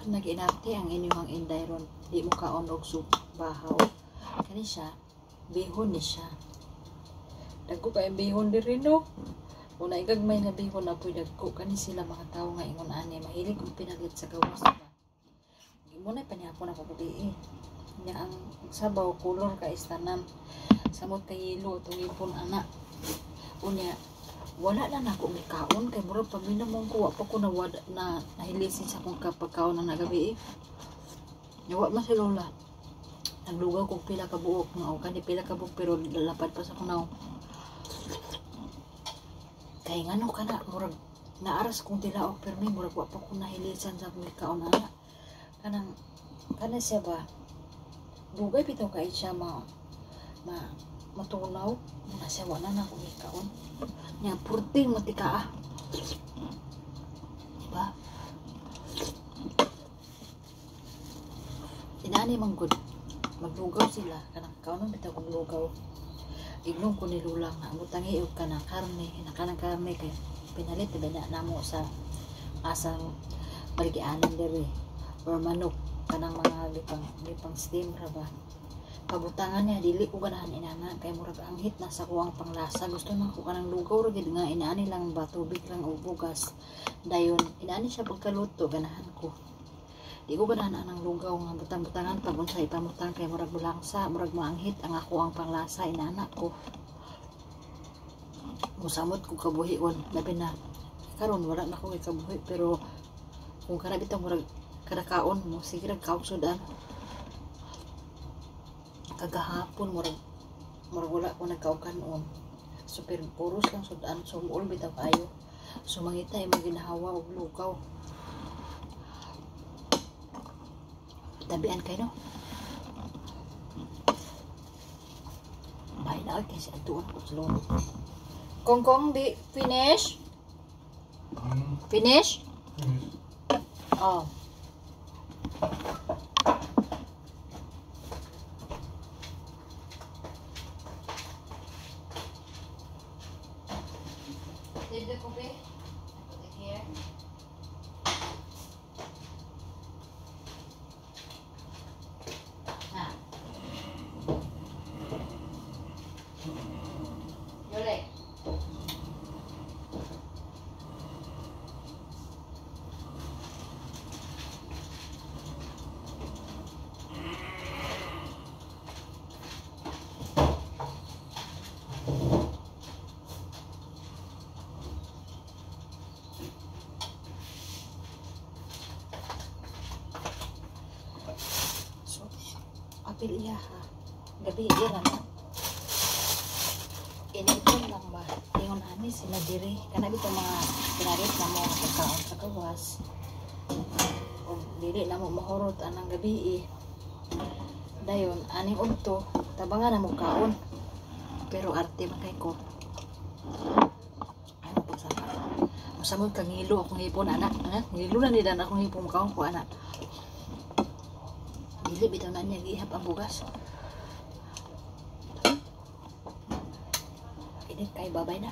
nag-inati ang inyong inday ron, di mo kaon og bahaw. Kani siya, bihon ni siya. Dagko kay bihon diri no. Una igagmay na bihon apoy dagko kani sila mga tawo nga ingon ani mahilig og pinaglit sa gawas ba. Muna panyapon ako gabi nya ang sabaw kulor ka istanan samot kay hilo tong ipon ana. Unya wala na nako mikaon kay murag paminom mong kuwa pa ko na nahilisin sa akong kapagkaon na gabi Yawa man si Lola. Naglugaw kong pila ka buok nga o kani pila ka buok pero lalapad pa sa kunaw. Kay ngano kana murag naaras kong tilaok pero may murag wa pa ko nahilisan sa akong kaon ana. Kana siya ba? Dugay bitaw kay siya matunaw muna siya wala na akong kaon. Nya purting matika diba? Inani manggod maglugaw sila kanang kaon bitaw kong lugaw. Ignong ko ni Lulang na mutangi og kanang karne kay pinalit ba na namo sa asang balgianan diri or manok kanang mga lipang steam ra ba. Pabutangan niya dili ko ganahan inana kay murag anghit na sa kuwang panglasa. Gusto man ko kanang lugaw ra gid nga inaani lang ba tubig lang og bugas. Dayon inaani siya pagkaluto ganahan ko. Di ko ganahan ang lugaw nga butang-butangan pag unsay ipamutang kay murag bulangsa, murag maanghit ang ako ang panglasa inana ko. Musamot ko kabuhion labi na karon wala na ko kay kabuhi pero kung kana bitaw murag kada kaon mo sige ra kaog sudan. Kagahapon murag wala ko nagkaog kanon. Super puros lang sudan sumuol bitaw kayo. Sumangita ay maginahawa og lugaw. Tabian kayo no? Bahay na okay si Antuan ko sa loob. Kongkong, di finish? Finish? Oh. Did the coffee? Put it here. Yole. So, apil iya ha. Gabi iya naman. Inipon lang ba? Ingon ani sila diri. Kana bitaw mga pinarit na mo pagkaon sa gawas. O dili na mo mahurot anang gabi Dayon aning udto tabangan na mo kaon. Pero arte man kay ko. Ano po sa masamod kang ngilo akong hipon anak. Ngilo na nila akong hipon kaon ko anak. Dili bitaw na niya gihap ang bugas. Init kay babay na.